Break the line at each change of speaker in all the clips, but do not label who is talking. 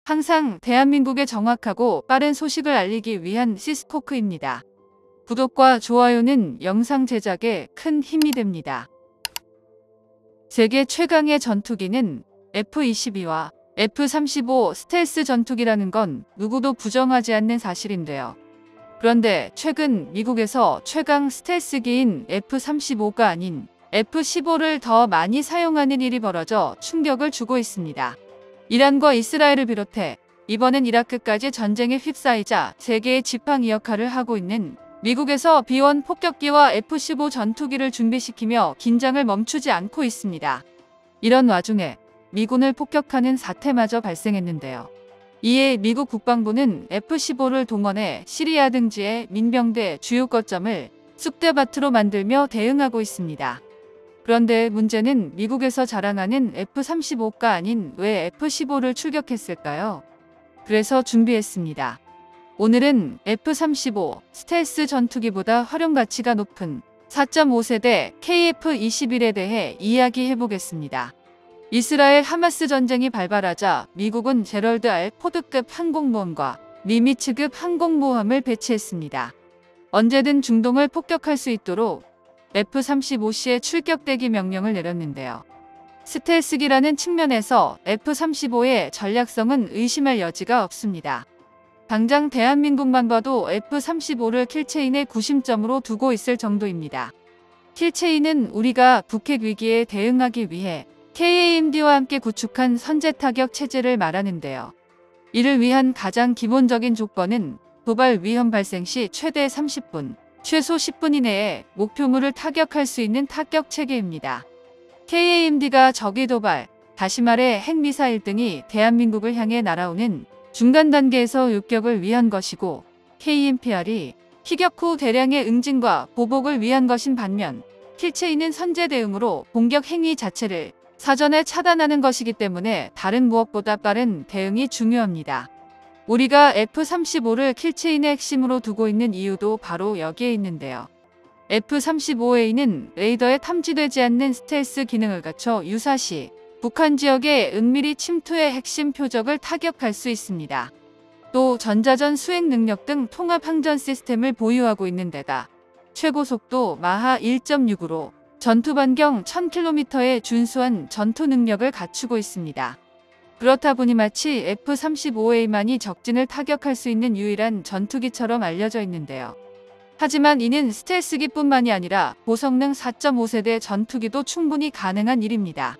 항상 대한민국에 정확하고 빠른 소식을 알리기 위한 시스코크입니다. 구독과 좋아요는 영상 제작에 큰 힘이 됩니다. 세계 최강의 전투기는 F-22와 F-35 스텔스 전투기라는 건 누구도 부정하지 않는 사실인데요. 그런데 최근 미국에서 최강 스텔스기인 F-35가 아닌 F-15를 더 많이 사용하는 일이 벌어져 충격을 주고 있습니다. 이란과 이스라엘을 비롯해 이번엔 이라크까지 전쟁에 휩싸이자 세계의 지팡이 역할을 하고 있는 미국에서 B-1 폭격기와 F-15 전투기를 준비시키며 긴장을 멈추지 않고 있습니다. 이런 와중에 미군을 폭격하는 사태마저 발생했는데요. 이에 미국 국방부는 F-15를 동원해 시리아 등지의 민병대 주요 거점을 쑥대밭으로 만들며 대응하고 있습니다. 그런데 문제는 미국에서 자랑하는 F-35가 아닌 왜 F-15를 출격했을까요? 그래서 준비했습니다. 오늘은 F-35 스텔스 전투기보다 활용 가치가 높은 4.5세대 KF-21에 대해 이야기해보겠습니다. 이스라엘 하마스 전쟁이 발발하자 미국은 제럴드 R 포드급 항공모함과 니미츠급 항공모함을 배치했습니다. 언제든 중동을 폭격할 수 있도록 F-35C의 출격 대기 명령을 내렸는데요. 스텔스기라는 측면에서 F-35의 전략성은 의심할 여지가 없습니다. 당장 대한민국만 봐도 F-35를 킬체인의 구심점으로 두고 있을 정도입니다. 킬체인은 우리가 북핵 위기에 대응하기 위해 KAMD와 함께 구축한 선제 타격 체제를 말하는데요. 이를 위한 가장 기본적인 조건은 도발 위험 발생 시 최대 30분, 최소 10분 이내에 목표물을 타격할 수 있는 타격 체계입니다. KAMD가 적의 도발, 다시 말해 핵미사일 등이 대한민국을 향해 날아오는 중간 단계에서 요격을 위한 것이고, KMPR이 희격 후 대량의 응징과 보복을 위한 것인 반면 킬체인은 선제 대응으로 공격 행위 자체를 사전에 차단하는 것이기 때문에 다른 무엇보다 빠른 대응이 중요합니다. 우리가 F-35를 킬체인의 핵심으로 두고 있는 이유도 바로 여기에 있는데요. F-35A는 레이더에 탐지되지 않는 스텔스 기능을 갖춰 유사시 북한 지역의 은밀히 침투의 핵심 표적을 타격할 수 있습니다. 또 전자전 수행 능력 등 통합 항전 시스템을 보유하고 있는 데다 최고 속도 마하 1.6으로 전투 반경 1000km의 준수한 전투 능력을 갖추고 있습니다. 그렇다 보니 마치 F-35A만이 적진을 타격할 수 있는 유일한 전투기처럼 알려져 있는데요. 하지만 이는 스텔스기뿐만이 아니라 고성능 4.5세대 전투기도 충분히 가능한 일입니다.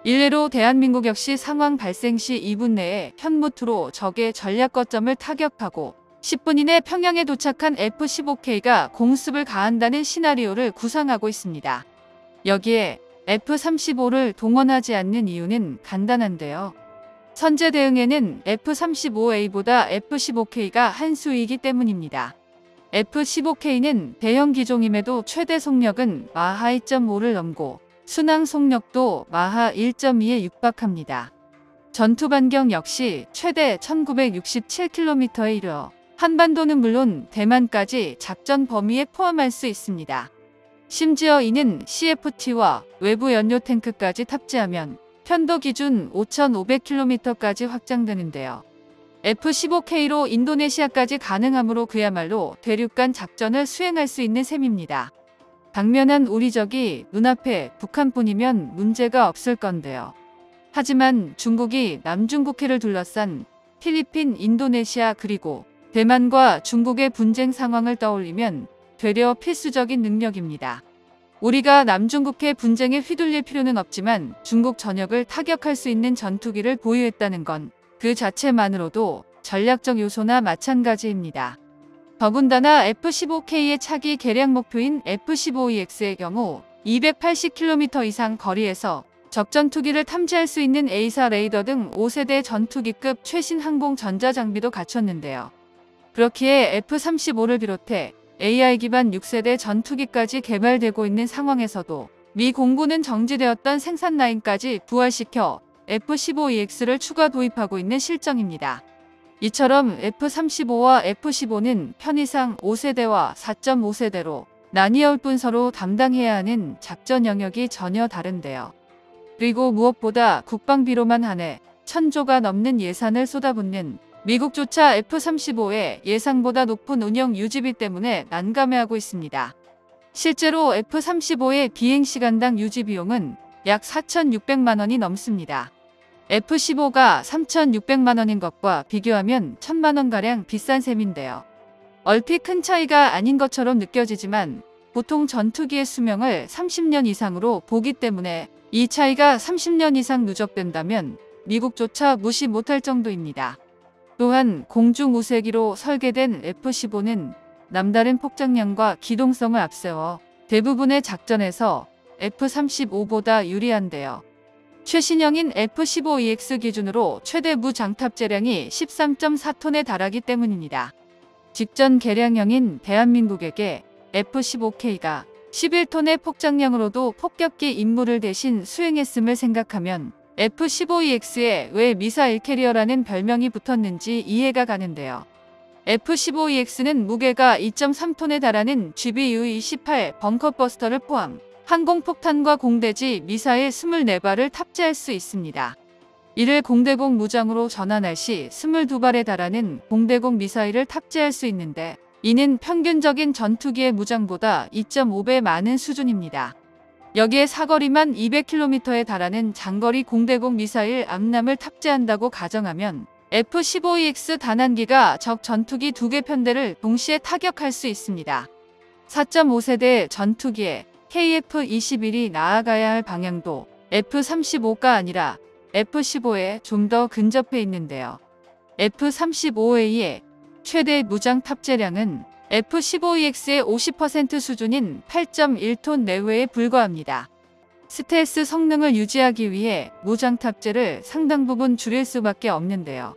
일례로 대한민국 역시 상황 발생 시 2분 내에 현무투로 적의 전략 거점을 타격하고 10분 이내 평양에 도착한 F-15K가 공습을 가한다는 시나리오를 구상하고 있습니다. 여기에 F-35를 동원하지 않는 이유는 간단한데요. 선제 대응에는 F-35A보다 F-15K가 한 수이기 때문입니다. F-15K는 대형 기종임에도 최대 속력은 마하 2.5를 넘고 순항 속력도 마하 1.2에 육박합니다. 전투 반경 역시 최대 1967km에 이르러 한반도는 물론 대만까지 작전 범위에 포함할 수 있습니다. 심지어 이는 CFT와 외부 연료 탱크까지 탑재하면 편도 기준 5,500km까지 확장되는데요. F-15K로 인도네시아까지 가능하므로 그야말로 대륙간 작전을 수행할 수 있는 셈입니다. 당면한 우리 적이 눈앞에 북한뿐이면 문제가 없을 건데요. 하지만 중국이 남중국해를 둘러싼 필리핀, 인도네시아 그리고 대만과 중국의 분쟁 상황을 떠올리면 되려 필수적인 능력입니다. 우리가 남중국해 분쟁에 휘둘릴 필요는 없지만 중국 전역을 타격할 수 있는 전투기를 보유했다는 건 그 자체만으로도 전략적 요소나 마찬가지입니다. 더군다나 F-15K의 차기 개량 목표인 F-15EX의 경우 280km 이상 거리에서 적전투기를 탐지할 수 있는 A사 레이더 등 5세대 전투기급 최신 항공 전자장비도 갖췄는데요. 그렇기에 F-35를 비롯해 AI 기반 6세대 전투기까지 개발되고 있는 상황에서도 미 공군은 정지되었던 생산 라인까지 부활시켜 F-15EX를 추가 도입하고 있는 실정입니다. 이처럼 F-35와 F-15는 편의상 5세대와 4.5세대로 나뉘어 분서로 담당해야 하는 작전 영역이 전혀 다른데요. 그리고 무엇보다 국방비로만 한해 천조가 넘는 예산을 쏟아붓는 미국조차 F-35의 예상보다 높은 운영 유지비 때문에 난감해하고 있습니다. 실제로 F-35의 비행시간당 유지비용은 약 4,600만 원이 넘습니다. F-15가 3,600만 원인 것과 비교하면 1,000만 원가량 비싼 셈인데요. 얼핏 큰 차이가 아닌 것처럼 느껴지지만 보통 전투기의 수명을 30년 이상으로 보기 때문에 이 차이가 30년 이상 누적된다면 미국조차 무시 못할 정도입니다. 또한 공중우세기로 설계된 F-15는 남다른 폭장량과 기동성을 앞세워 대부분의 작전에서 F-35보다 유리한데요. 최신형인 F-15EX 기준으로 최대 무장탑재량이 13.4톤에 달하기 때문입니다. 직전 개량형인 대한민국에게 F-15K가 11톤의 폭장량으로도 폭격기 임무를 대신 수행했음을 생각하면 F-15EX에 왜 미사일 캐리어라는 별명이 붙었는지 이해가 가는데요. F-15EX는 무게가 2.3톤에 달하는 GBU-28 벙커버스터를 포함 항공폭탄과 공대지 미사일 24발을 탑재할 수 있습니다. 이를 공대공 무장으로 전환할 시 22발에 달하는 공대공 미사일을 탑재할 수 있는데 이는 평균적인 전투기의 무장보다 2.5배 많은 수준입니다. 여기에 사거리만 200km에 달하는 장거리 공대공 미사일 암람을 탑재한다고 가정하면 F-15EX 단 한 기가 적 전투기 2개 편대를 동시에 타격할 수 있습니다. 4.5세대 전투기에 KF-21이 나아가야 할 방향도 F-35가 아니라 F-15에 좀 더 근접해 있는데요. F-35A의 최대 무장 탑재량은 F-15EX의 50% 수준인 8.1톤 내외에 불과합니다. 스텔스 성능을 유지하기 위해 무장 탑재를 상당 부분 줄일 수밖에 없는데요.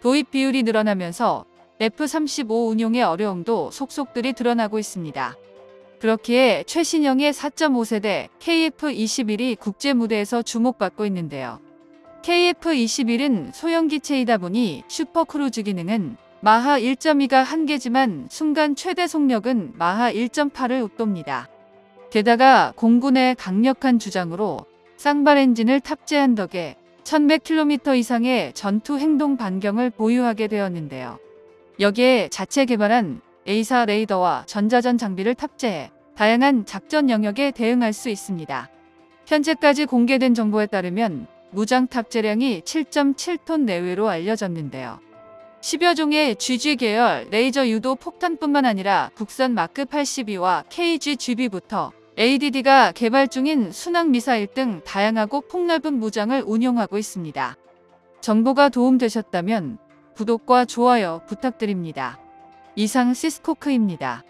도입 비율이 늘어나면서 F-35 운용의 어려움도 속속들이 드러나고 있습니다. 그렇기에 최신형의 4.5세대 KF-21이 국제 무대에서 주목받고 있는데요. KF-21은 소형기체이다 보니 슈퍼크루즈 기능은 마하 1.2가 한계지만 순간 최대 속력은 마하 1.8을 웃돕니다. 게다가 공군의 강력한 주장으로 쌍발 엔진을 탑재한 덕에 1100km 이상의 전투 행동 반경을 보유하게 되었는데요. 여기에 자체 개발한 A사 레이더와 전자전 장비를 탑재해 다양한 작전 영역에 대응할 수 있습니다. 현재까지 공개된 정보에 따르면 무장 탑재량이 7.7톤 내외로 알려졌는데요. 10여 종의 GG 계열 레이저 유도 폭탄뿐만 아니라 국산 마크 82와 KG-GB부터 ADD가 개발 중인 순항 미사일 등 다양하고 폭넓은 무장을 운용하고 있습니다. 정보가 도움되셨다면 구독과 좋아요 부탁드립니다. 이상 시스코크입니다.